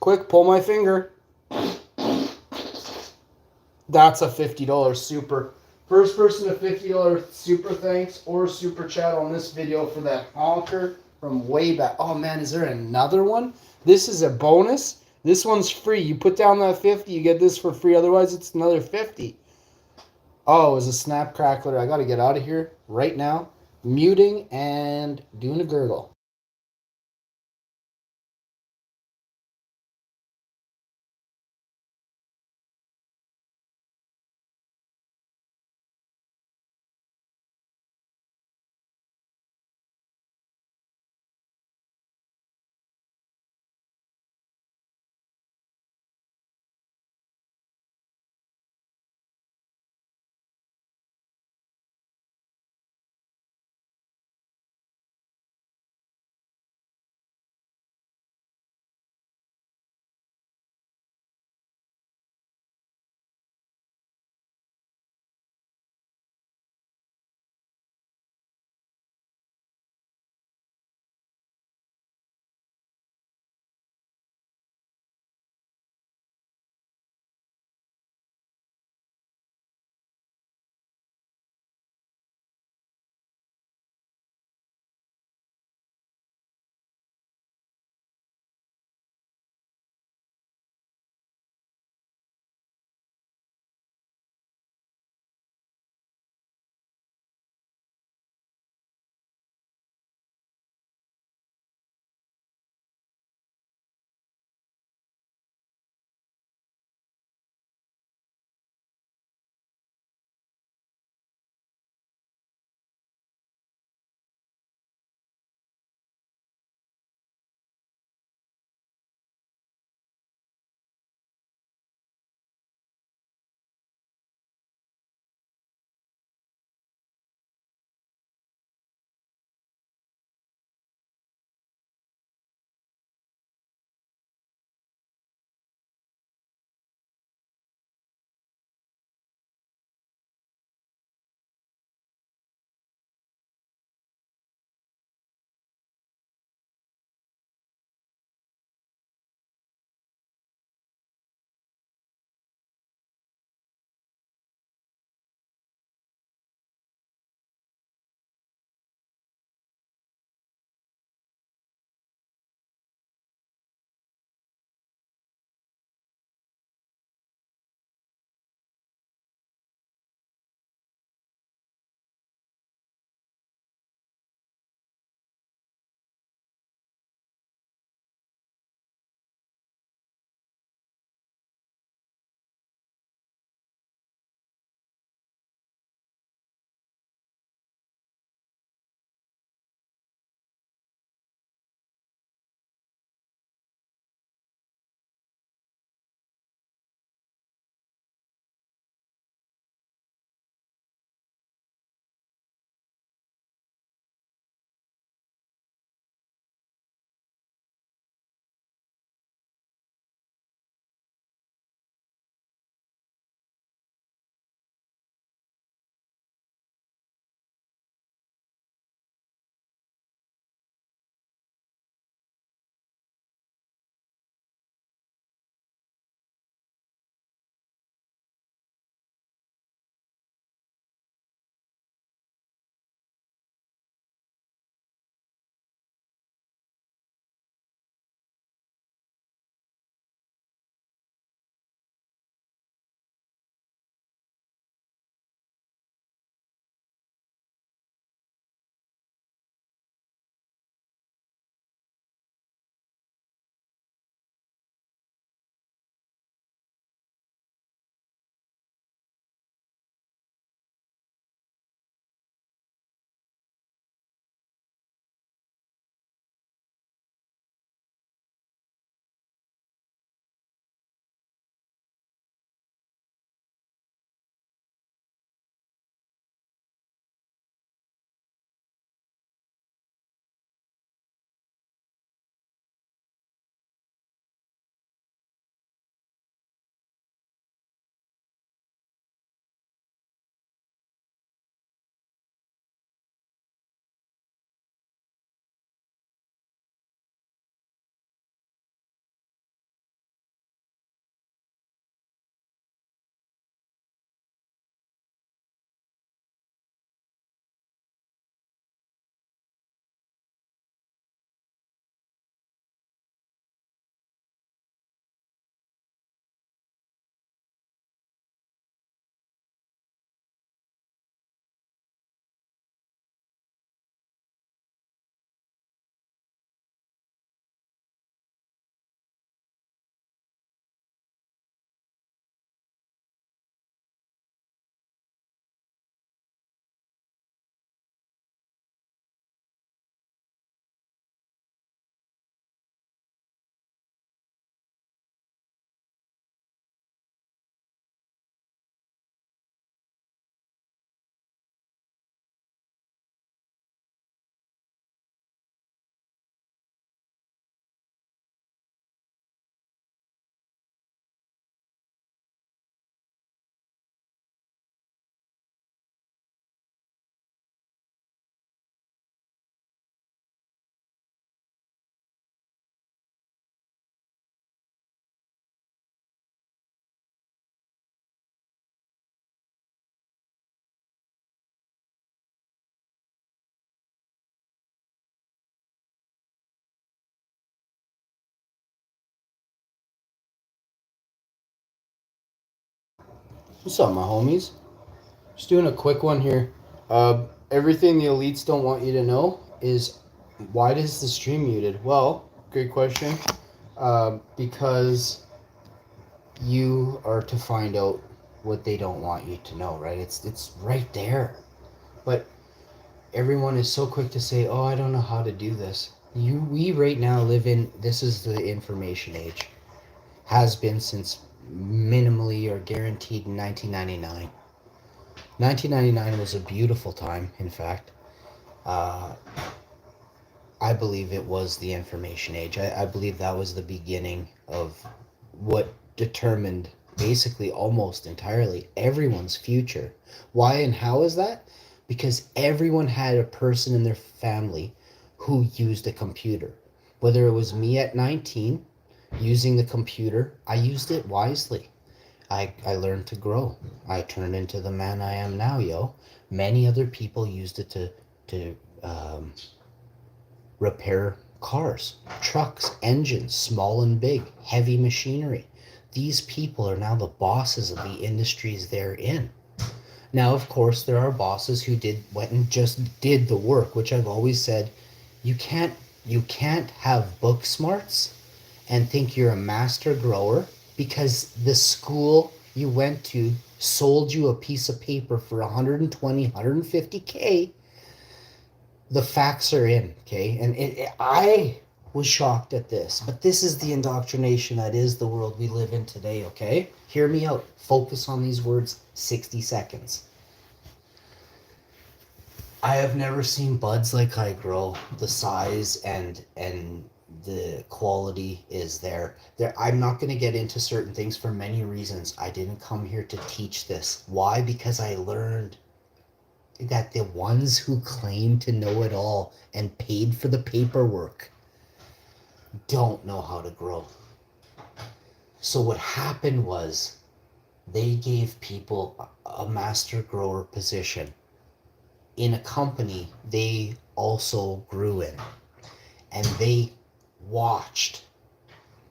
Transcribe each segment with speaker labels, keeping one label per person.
Speaker 1: Quick, pull my finger. That's a $50 super. First person to $50 super thanks or super chat on this video for that honker from way back. Oh man, is there another one? This is a bonus. This one's free. You put down that 50, you get this for free. Otherwise, it's another 50. Oh, it was a snap crackler. I got to get out of here right now. Muting and doing a gurgle. What's up, my homies? Just doing a quick one here. Everything the elites don't want you to know is why is the stream muted? Well, great question. Because you are to find out what they don't want you to know, right? It's right there. But everyone is so quick to say, "Oh, I don't know how to do this." We right now live in this is the information age. Has been since minimally or guaranteed 1999. 1999 was a beautiful time, in fact. Uh, I believe it was the information age. I believe that was the beginning of what determined basically almost entirely everyone's future. Why and how is that? Because everyone had a person in their family who used a computer. Whether it was me at 19 using the computer, I used it wisely. I learned to grow. I turned into the man I am now, yo. Many other people used it to repair cars, trucks, engines, small and big, heavy machinery. These people are now the bosses of the industries they're in. Now, of course, there are bosses who went and just did the work, which I've always said, you can't have book smarts and think you're a master grower because the school you went to sold you a piece of paper for 120, 150K. The facts are in, okay? And I was shocked at this, but this is the indoctrination that is the world we live in today, okay? Hear me out. Focus on these words, 60 seconds. I have never seen buds like I grow. The size and the quality is there. I'm not going to get into certain things for many reasons. I didn't come here to teach this. Why? Because I learned that the ones who claim to know it all and paid for the paperwork don't know how to grow. So what happened was they gave people a master grower position in a company they also grew in, and they watched,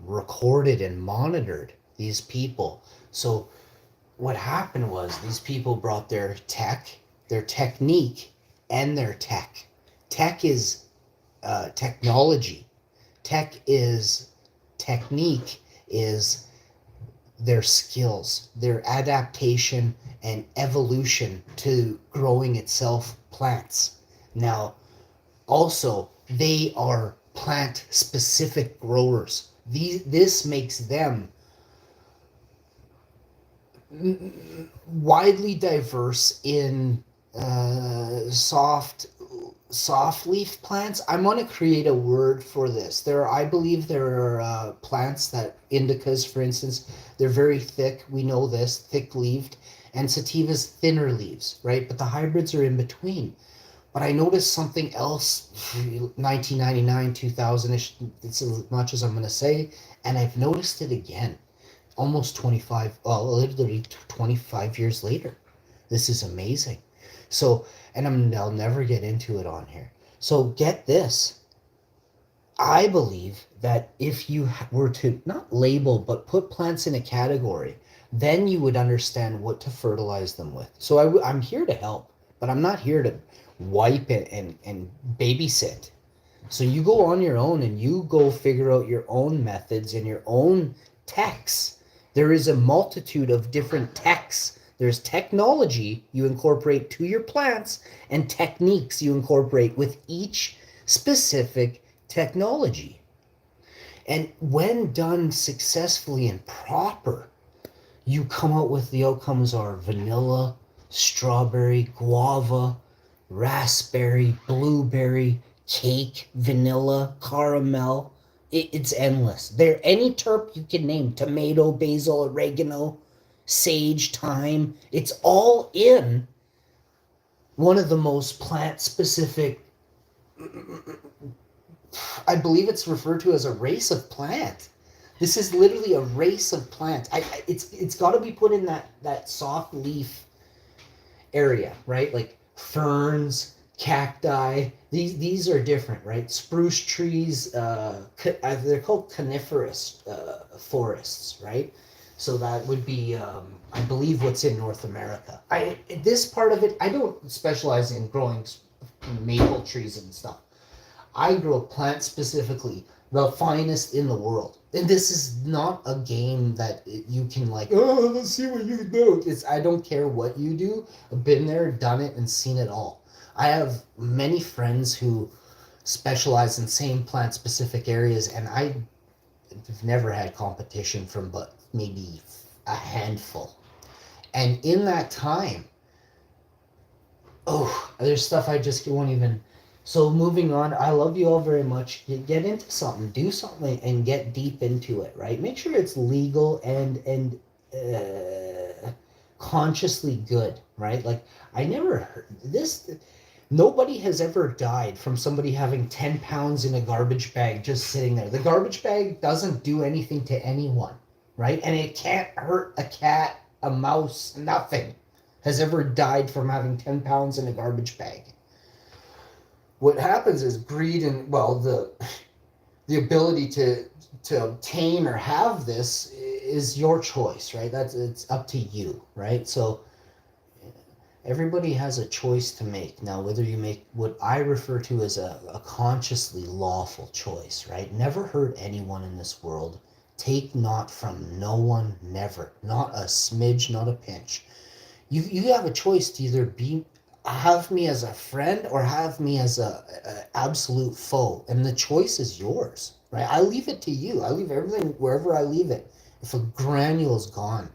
Speaker 1: recorded, and monitored these people. So what happened was these people brought their tech, their technique, and their tech. Tech is technology. Tech is technique, is their skills, their adaptation and evolution to growing itself plants. Now, also, they are plant-specific growers. This makes them widely diverse in soft leaf plants. I'm going to create a word for this. I believe there are plants that indicas, for instance, they're very thick. We know this, thick-leaved, and sativas thinner leaves, right? But the hybrids are in between. But I noticed something else, 1999, 2000-ish, it's as much as I'm going to say, and I've noticed it again, almost 25, literally 25 years later. This is amazing. So, and I'll never get into it on here. So get this. I believe that if you were to not label, but put plants in a category, then you would understand what to fertilize them with. So I'm here to help, but I'm not here to wipe it and babysit. So you go on your own and you go figure out your own methods and your own techs. There is a multitude of different techs. There's technology you incorporate to your plants and techniques you incorporate with each specific technology. And when done successfully and proper, you come out with the outcomes are vanilla, strawberry, guava, raspberry, blueberry, cake, vanilla, caramel. It's endless. There any terp you can name, tomato, basil, oregano, sage, thyme, it's all in one of the most plant-specific, I believe it's referred to as a race of plant. This is literally a race of plant. It's got to be put in that soft leaf area, right? Like ferns, cacti. These are different, right? Spruce trees. They're called coniferous forests, right?
Speaker 2: So that would be, I believe, what's in North America. This part of it, I don't specialize in growing maple trees and stuff. I grow plant specifically, the finest in the world. And this is not a game that you can like, oh, let's see what you do. I don't care what you do. I've been there, done it, and seen it all. I have many friends who specialize in same plant specific areas, and I've never had competition from but maybe a handful. And in that time, there's stuff I just won't even. So moving on, I love you all very much. Get into something, do something, and get deep into it. Right? Make sure it's legal and consciously good. Right? Like I never heard this. Nobody has ever died from somebody having 10 pounds in a garbage bag just sitting there. The garbage bag doesn't do anything to anyone, right? And it can't hurt a cat, a mouse, nothing has ever died from having 10 pounds in a garbage bag. What happens is greed and, well, the ability to obtain or have this is your choice, right? It's up to you, right? So everybody has a choice to make. Now, whether you make what I refer to as a consciously lawful choice, right? Never hurt anyone in this world. Take not from no one, never. Not a smidge, not a pinch. You have a choice to either have me as a friend or have me as a absolute foe, and the choice is yours, right? I leave it to you. I leave everything wherever I leave it. If a granule's gone,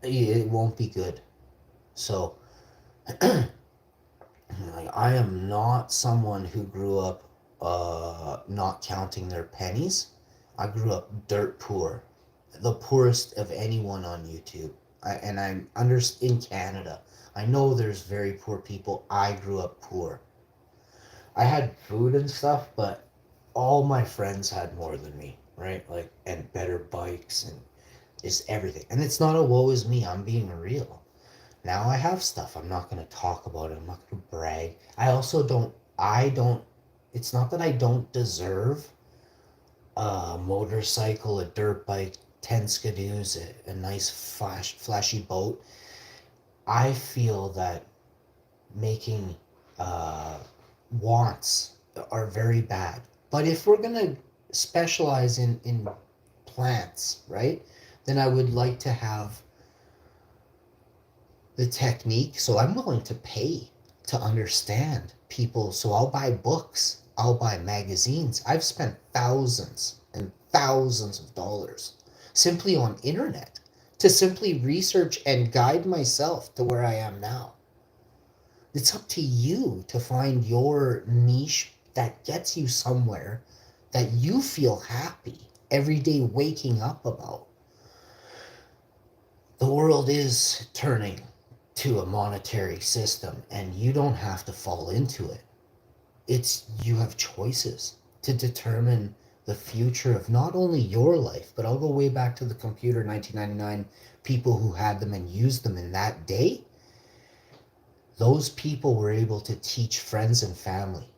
Speaker 2: it won't be good. So I am not someone who grew up not counting their pennies. I grew up dirt poor, the poorest of anyone on YouTube. I'm in Canada. I know there's very poor people. I grew up poor. I had food and stuff, but all my friends had more than me, right? Like, and better bikes and just everything. And it's not a woe is me. I'm being real. Now I have stuff. I'm not going to talk about it. I'm not going to brag. It's not that I don't deserve a motorcycle, a dirt bike, 10 skidoos, a nice flashy boat. I feel that making wants are very bad. But if we're going to specialize in plants, right, then I would like to have the technique. So I'm willing to pay to understand people. So I'll buy books, I'll buy magazines. I've spent thousands and thousands of dollars simply on internet to simply research and guide myself to where I am now. It's up to you to find your niche that gets you somewhere that you feel happy every day waking up about. The world is turning to a monetary system, and you don't have to fall into it. You have choices to determine the future of not only your life, but I'll go way back to the computer 1999, people who had them and used them in that day. Those people were able to teach friends and family,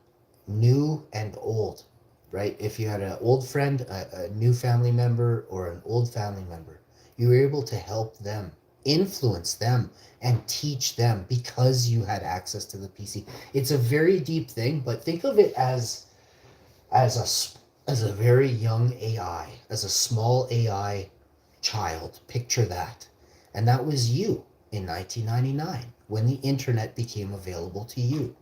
Speaker 2: new and old, right? If you had an old friend, a new family member, or an old family member, you were able to help them, influence them, and teach them because you had access to the PC. It's a very deep thing, but think of it as a very young AI, as a small AI child. Picture that. And that was you in 1999 when the internet became available to you.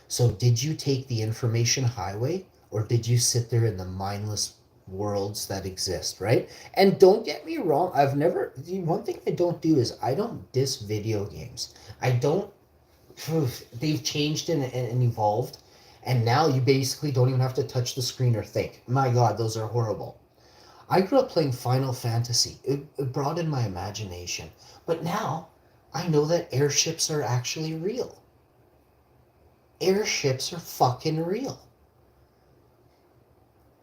Speaker 2: So did you take the information highway, or did you sit there in the mindless worlds that exist, right? And don't get me wrong, one thing I don't do is I don't diss video games. They've changed and evolved, and now you basically don't even have to touch the screen or think. My God, those are horrible. I grew up playing Final Fantasy. It broadened my imagination. But now I know that airships are actually real. Airships are fucking real.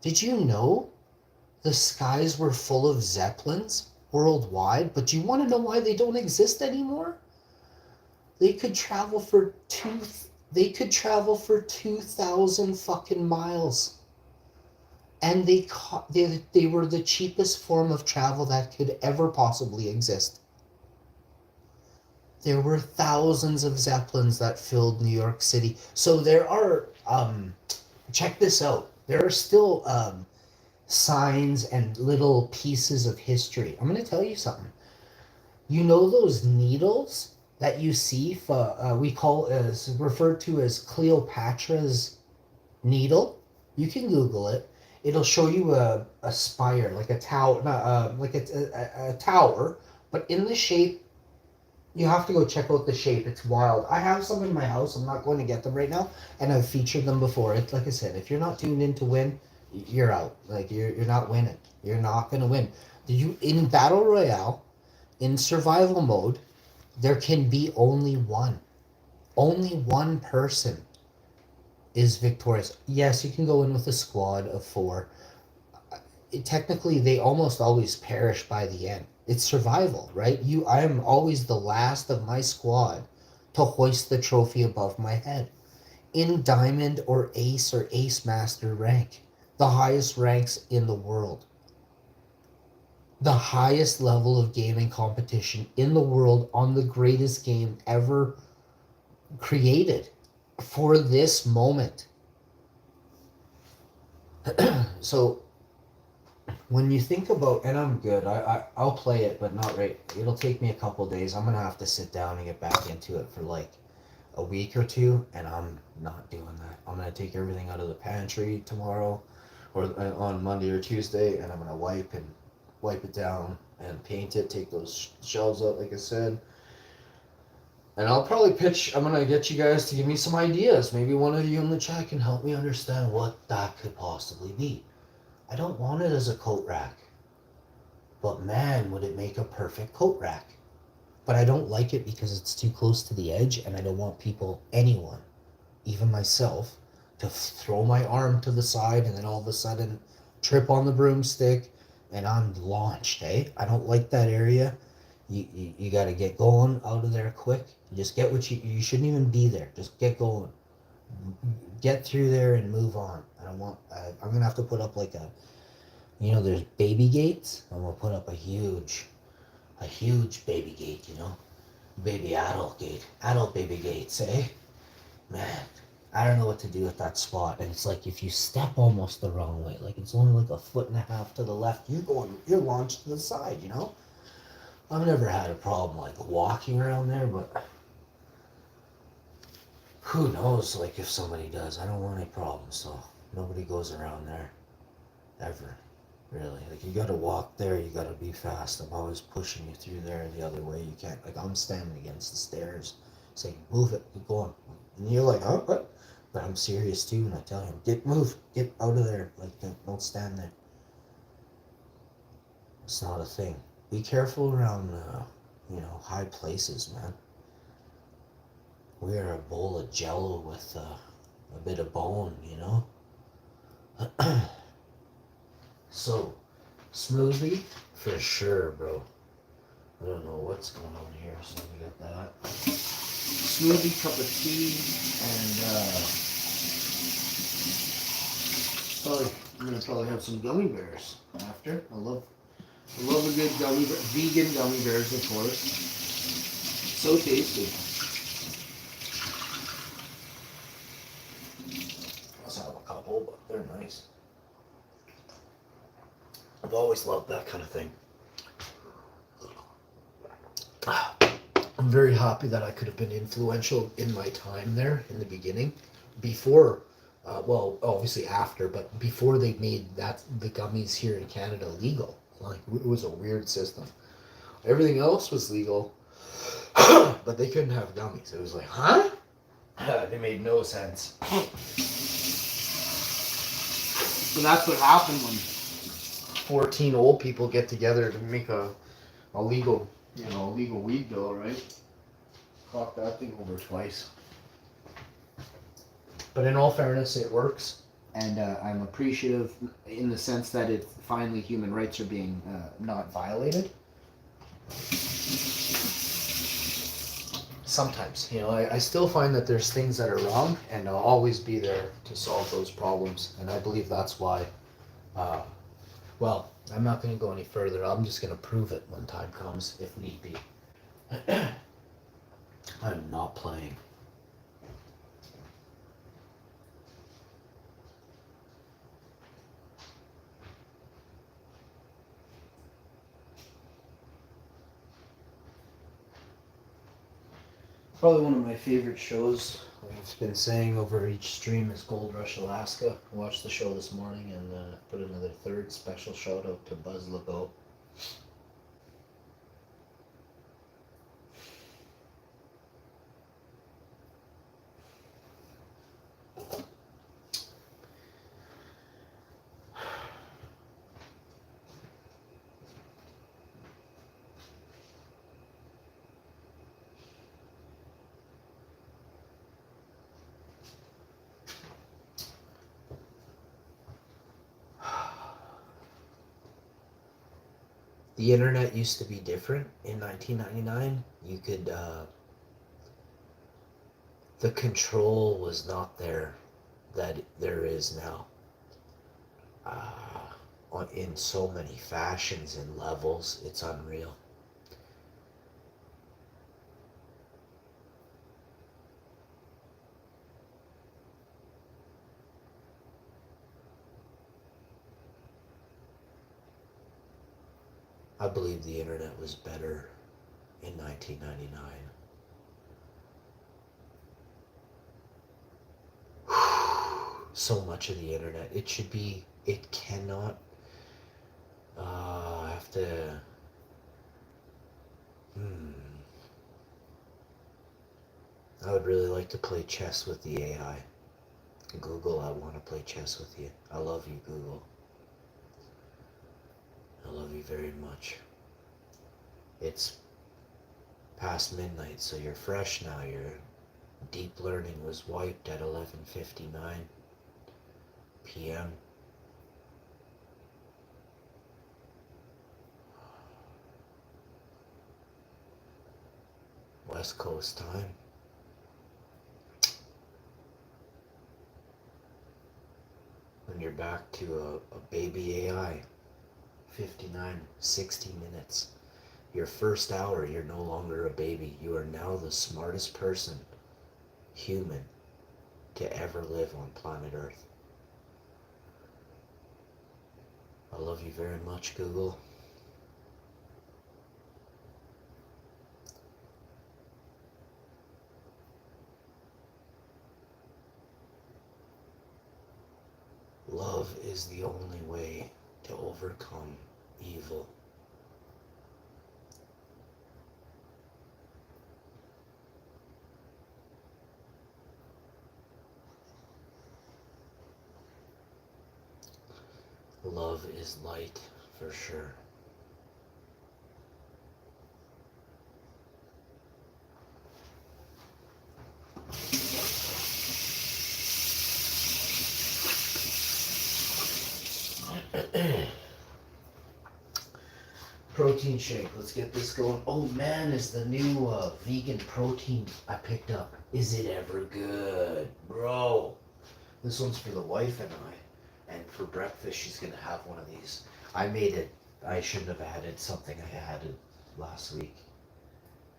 Speaker 2: Did you know the skies were full of Zeppelins worldwide? But do you want to know why they don't exist anymore? They could travel for 2,000 fucking miles. And they were the cheapest form of travel that could ever possibly exist. There were thousands of Zeppelins that filled New York City. So there are, check this out. There are still signs and little pieces of history. I'm going to tell you something. You know those needles that you see, we call as referred to as Cleopatra's needle? You can Google it. It'll show you a spire, like a tower, not like a tower, but in the shape. You have to go check out the shape. It's wild. I have some in my house. I'm not going to get them right now, and I've featured them before. It's like I said, if you're not tuned in to win, you're out. Like you're not winning. You're not gonna win. You in battle royale, in survival mode, there can be only one. Only one person is victorious. Yes, you can go in with a squad of 4. Technically, they almost always perish by the end. It's survival, right? I am always the last of my squad to hoist the trophy above my head in diamond or ace master rank, the highest ranks in the world, the highest level of gaming competition in the world on the greatest game ever created for this moment. So when you think about, and I'm good, I'll play it, but not right. It'll take me a couple days. I'm gonna have to sit down and get back into it for like a week or 2, and I'm not doing that. I'm gonna take everything out of the pantry tomorrow, or on Monday or Tuesday, and I'm gonna wipe it down and paint it. Take those shelves out, like I said, and I'll probably pitch. I'm gonna get you guys to give me some ideas. Maybe one of you in the chat can help me understand what that could possibly be. I don't want it as a coat rack, but man, would it make a perfect coat rack. But I don't like it because it's too close to the edge, and I don't want anyone, even myself, to throw my arm to the side and then all of a sudden trip on the broomstick and I'm launched, eh? I don't like that area. You got to get going out of there quick. You just get what you shouldn't even be there. Just get going. Get through there and move on. I'm gonna have to put up like there's baby gates. I'm gonna put up a huge baby gate, baby adult gate, adult baby gates, eh? Man, I don't know what to do with that spot. And it's like if you step almost the wrong way, like it's only like a 1.5 feet to the left, you're launched to the side, I've never had a problem like walking around there, but who knows, like if somebody does. I don't want any problems, so nobody goes around there ever, really. Like you gotta walk there, you gotta be fast. I'm always pushing you through there the other way. You can't, like I'm standing against the stairs saying move it, keep going, and you're like, oh, what? But I'm serious too, and I tell him get out of there, like don't stand there. It's not a thing. Be careful around high places, man. We are a bowl of jello with a bit of bone, So, smoothie for sure, bro. I don't know what's going on here, so we got that. Smoothie, cup of tea, and I'm gonna probably have some gummy bears after. I love a good vegan gummy bears, of course. So tasty. But they're nice. I've always loved that kind of thing. I'm very happy that I could have been influential in my time there in the beginning, before, obviously after, but before they made the gummies here in Canada legal. Like it was a weird system. Everything else was legal, but they couldn't have gummies. It was like, huh? They made no sense. So that's what happened when 14 old people get together to make a legal weed bill, right? Clock that thing over twice. But in all fairness, it works, and I'm appreciative in the sense that finally human rights are being not violated. Sometimes, I still find that there's things that are wrong, and I'll always be there to solve those problems. And I believe that's why Uh, well, I'm not going to go any further. I'm just going to prove it when time comes, if need be. I'm not playing. Probably one of my favorite shows. I've been saying over each stream is Gold Rush Alaska. I watched the show this morning and put another third special shout out to Buzz Legault. The internet used to be different in 1999. You could, the control was not there that there is now. In so many fashions and levels, it's unreal. I believe the internet was better in 1999. So much of the internet. It cannot, I have to, I would really like to play chess with the AI. Google, I want to play chess with you. I love you, Google. I love you very much. It's past midnight, so you're fresh now. Your deep learning was wiped at 11:59 p.m. West Coast time. When you're back to a baby AI, 59, 60 minutes. Your first hour, you're no longer a baby. You are now the smartest person, human, to ever live on planet Earth. I love you very much, Google. Love is the only way to overcome evil. Love is light, for sure. Protein shake, let's get this going. Oh man, is the new vegan protein I picked up. Is it ever good? Bro, this one's for the wife and I. And for breakfast, she's gonna have one of these. I made it. I shouldn't have added something I added last week.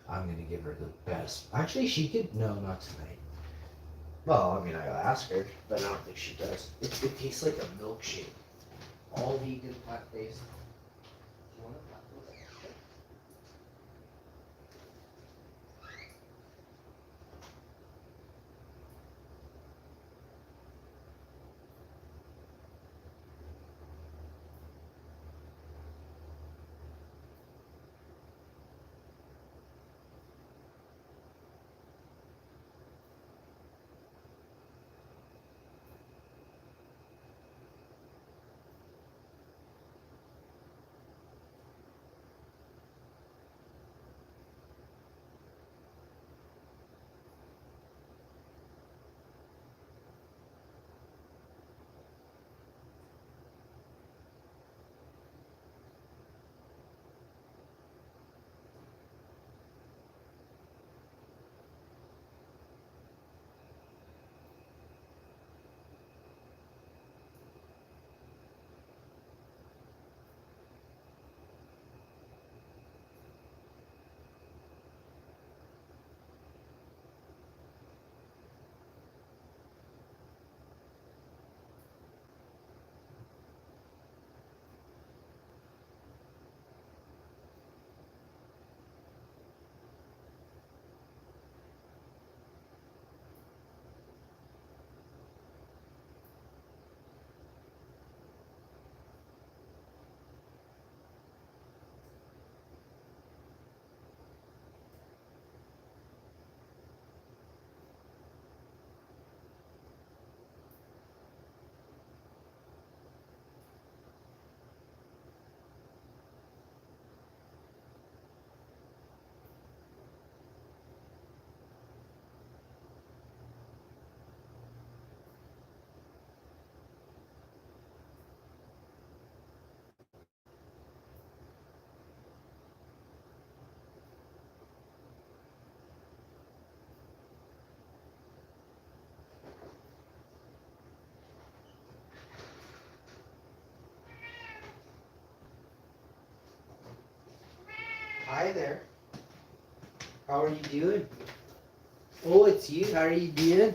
Speaker 2: I'm gonna give her the best. Actually, she could. No, not tonight. Well, I mean, I asked her, but I don't think she does. It tastes like a milkshake. All vegan, plant-based. You want a plant-based? Hi there. How are you doing? Oh, it's you. How are you doing?